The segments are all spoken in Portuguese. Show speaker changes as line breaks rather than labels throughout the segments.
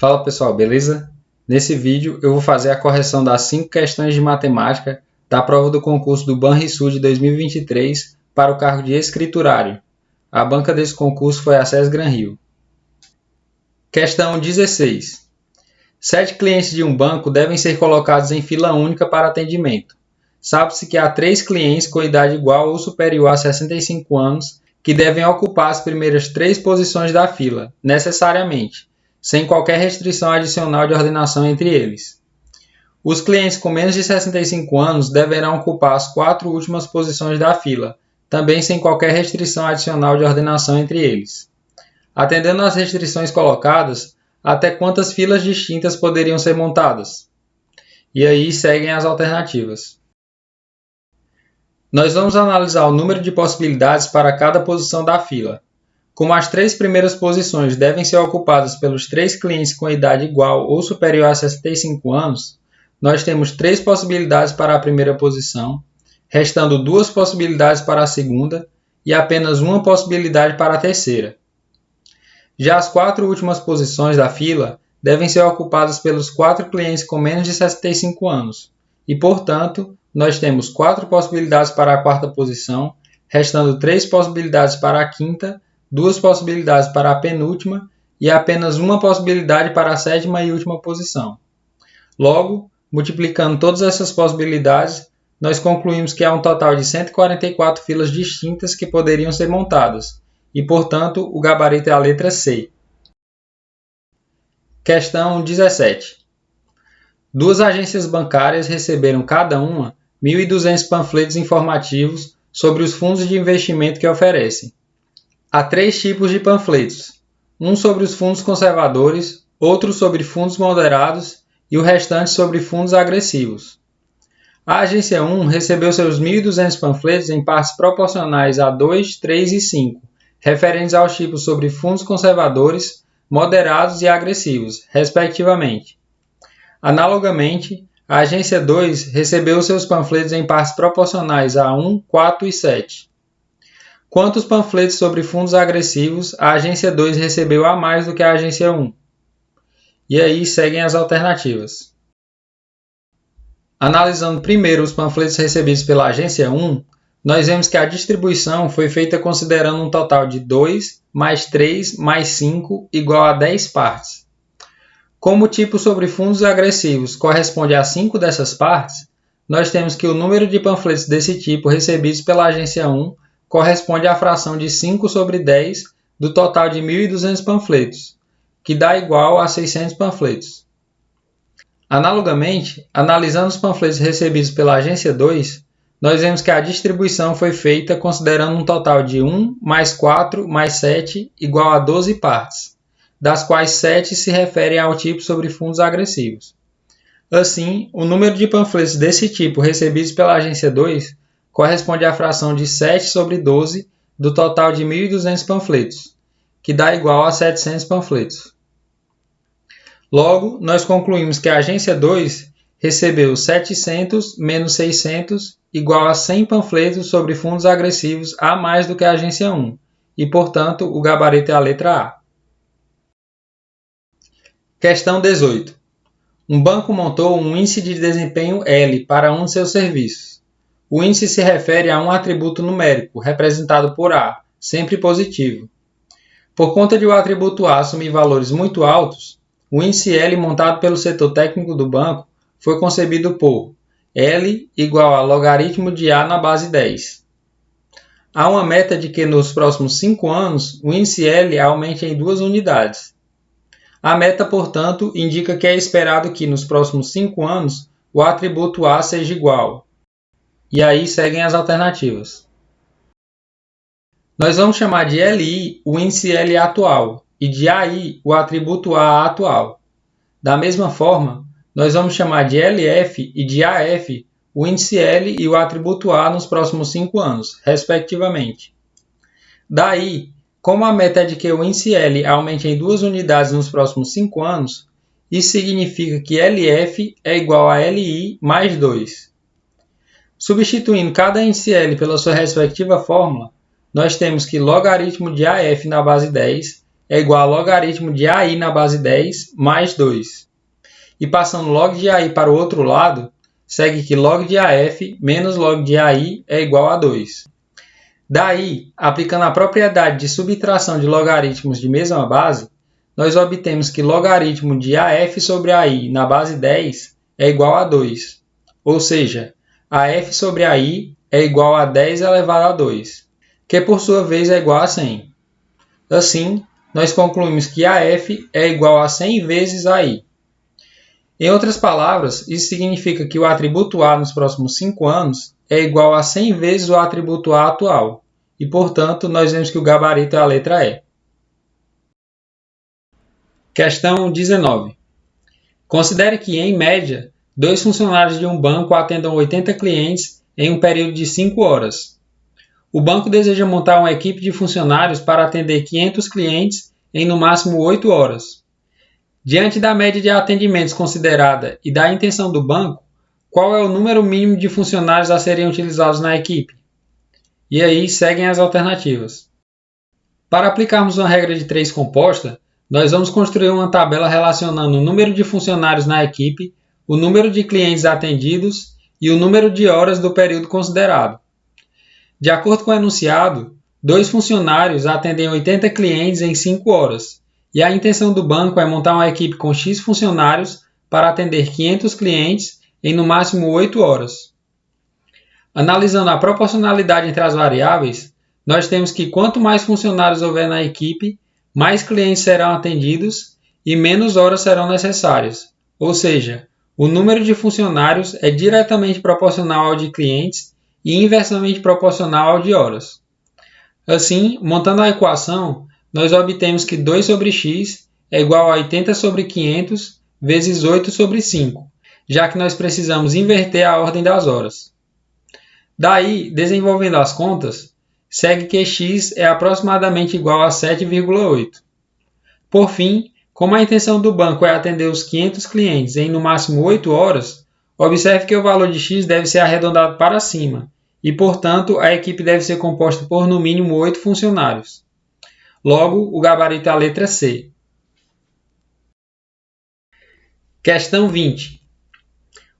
Fala pessoal, beleza? Nesse vídeo eu vou fazer a correção das 5 questões de matemática da prova do concurso do Banrisul de 2023 para o cargo de escriturário. A banca desse concurso foi a SES Gran Rio. Questão 16. 7 clientes de um banco devem ser colocados em fila única para atendimento. Sabe-se que há 3 clientes com idade igual ou superior a 65 anos que devem ocupar as primeiras 3 posições da fila, necessariamente, sem qualquer restrição adicional de ordenação entre eles. Os clientes com menos de 65 anos deverão ocupar as 4 últimas posições da fila, também sem qualquer restrição adicional de ordenação entre eles. Atendendo às restrições colocadas, até quantas filas distintas poderiam ser montadas? E aí seguem as alternativas. Nós vamos analisar o número de possibilidades para cada posição da fila. Como as 3 primeiras posições devem ser ocupadas pelos 3 clientes com idade igual ou superior a 65 anos, nós temos 3 possibilidades para a primeira posição, restando 2 possibilidades para a segunda e apenas uma possibilidade para a terceira. Já as 4 últimas posições da fila devem ser ocupadas pelos 4 clientes com menos de 65 anos e, portanto, nós temos 4 possibilidades para a quarta posição, restando 3 possibilidades para a quinta, 2 possibilidades para a penúltima e apenas uma possibilidade para a sétima e última posição. Logo, multiplicando todas essas possibilidades, nós concluímos que há um total de 144 filas distintas que poderiam ser montadas, e, portanto, o gabarito é a letra C. Questão 17. 2 agências bancárias receberam cada uma 1.200 panfletos informativos sobre os fundos de investimento que oferecem. Há 3 tipos de panfletos, um sobre os fundos conservadores, outro sobre fundos moderados e o restante sobre fundos agressivos. A agência 1 recebeu seus 1.200 panfletos em partes proporcionais a 2, 3 e 5, referentes aos tipos sobre fundos conservadores, moderados e agressivos, respectivamente. Analogamente, a agência 2 recebeu seus panfletos em partes proporcionais a 1, 4 e 7. Quantos panfletos sobre fundos agressivos a agência 2 recebeu a mais do que a agência 1? E aí seguem as alternativas. Analisando primeiro os panfletos recebidos pela agência 1, nós vemos que a distribuição foi feita considerando um total de 2 mais 3 mais 5 igual a 10 partes. Como o tipo sobre fundos agressivos corresponde a 5 dessas partes, nós temos que o número de panfletos desse tipo recebidos pela agência 1 corresponde à fração de 5 sobre 10 do total de 1.200 panfletos, que dá igual a 600 panfletos. Analogamente, analisando os panfletos recebidos pela agência 2, nós vemos que a distribuição foi feita considerando um total de 1 mais 4 mais 7 igual a 12 partes, das quais 7 se referem ao tipo sobre fundos agressivos. Assim, o número de panfletos desse tipo recebidos pela agência 2 corresponde à fração de 7 sobre 12 do total de 1.200 panfletos, que dá igual a 700 panfletos. Logo, nós concluímos que a agência 2 recebeu 700 menos 600 igual a 100 panfletos sobre fundos agressivos a mais do que a agência 1, e, portanto, o gabarito é a letra A. Questão 18. Um banco montou um índice de desempenho L para um de seus serviços. O índice se refere a um atributo numérico, representado por A, sempre positivo. Por conta de o atributo A assumir valores muito altos, o índice L montado pelo setor técnico do banco foi concebido por L igual a logaritmo de A na base 10. Há uma meta de que nos próximos 5 anos o índice L aumente em 2 unidades. A meta, portanto, indica que é esperado que nos próximos 5 anos o atributo A seja igual. E aí seguem as alternativas. Nós vamos chamar de LI o índice L atual e de AI o atributo A atual. Da mesma forma, nós vamos chamar de LF e de AF o índice L e o atributo A nos próximos 5 anos, respectivamente. Daí, como a meta é de que o índice L aumente em 2 unidades nos próximos 5 anos, isso significa que LF é igual a LI mais 2. Substituindo cada índice L pela sua respectiva fórmula, nós temos que logaritmo de AF na base 10 é igual a logaritmo de AI na base 10 mais 2. E passando log de AI para o outro lado, segue que log de AF menos log de AI é igual a 2. Daí, aplicando a propriedade de subtração de logaritmos de mesma base, nós obtemos que logaritmo de AF sobre AI na base 10 é igual a 2. Ou seja, AF sobre AI é igual a 10 elevado a 2, que por sua vez é igual a 100. Assim, nós concluímos que AF é igual a 100 vezes AI. Em outras palavras, isso significa que o atributo A nos próximos 5 anos é igual a 100 vezes o atributo A atual, e, portanto, nós vemos que o gabarito é a letra E. Questão 19. Considere que, em média, 2 funcionários de um banco atendam 80 clientes em um período de 5 horas. O banco deseja montar uma equipe de funcionários para atender 500 clientes em no máximo 8 horas. Diante da média de atendimentos considerada e da intenção do banco, qual é o número mínimo de funcionários a serem utilizados na equipe? E aí seguem as alternativas. Para aplicarmos uma regra de 3 composta, nós vamos construir uma tabela relacionando o número de funcionários na equipe, o número de clientes atendidos e o número de horas do período considerado. De acordo com o enunciado, 2 funcionários atendem 80 clientes em 5 horas, e a intenção do banco é montar uma equipe com X funcionários para atender 500 clientes em no máximo 8 horas. Analisando a proporcionalidade entre as variáveis, nós temos que quanto mais funcionários houver na equipe, mais clientes serão atendidos e menos horas serão necessárias. Ou seja, o número de funcionários é diretamente proporcional ao de clientes e inversamente proporcional ao de horas. Assim, montando a equação, nós obtemos que 2 sobre x é igual a 80 sobre 500 vezes 8 sobre 5, já que nós precisamos inverter a ordem das horas. Daí, desenvolvendo as contas, segue que x é aproximadamente igual a 7,8. Por fim, como a intenção do banco é atender os 500 clientes em no máximo 8 horas, observe que o valor de x deve ser arredondado para cima e, portanto, a equipe deve ser composta por no mínimo 8 funcionários. Logo, o gabarito é a letra C. Questão 20.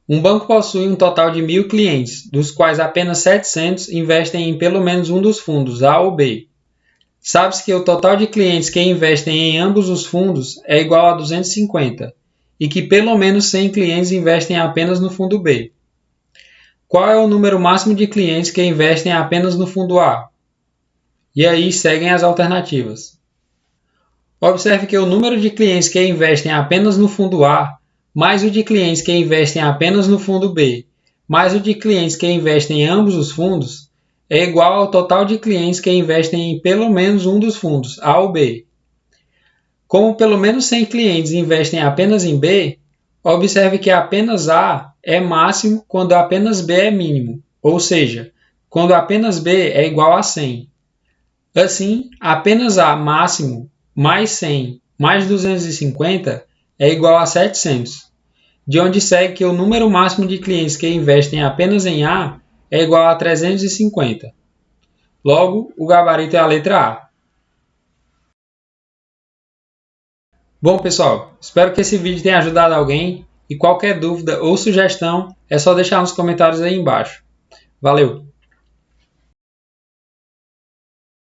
Um banco possui um total de 1.000 clientes, dos quais apenas 700 investem em pelo menos um dos fundos, A ou B. Sabe-se que o total de clientes que investem em ambos os fundos é igual a 250 e que pelo menos 100 clientes investem apenas no fundo B. Qual é o número máximo de clientes que investem apenas no fundo A? E aí seguem as alternativas. Observe que o número de clientes que investem apenas no fundo A, mais o de clientes que investem apenas no fundo B, mais o de clientes que investem em ambos os fundos, é igual ao total de clientes que investem em pelo menos um dos fundos, A ou B. Como pelo menos 100 clientes investem apenas em B, observe que apenas A é máximo quando apenas B é mínimo, ou seja, quando apenas B é igual a 100. Assim, apenas A máximo mais 100 mais 250 é igual a 700, de onde segue que o número máximo de clientes que investem apenas em A é igual a 350. Logo, o gabarito é a letra A. Bom, pessoal, espero que esse vídeo tenha ajudado alguém e qualquer dúvida ou sugestão é só deixar nos comentários aí embaixo. Valeu!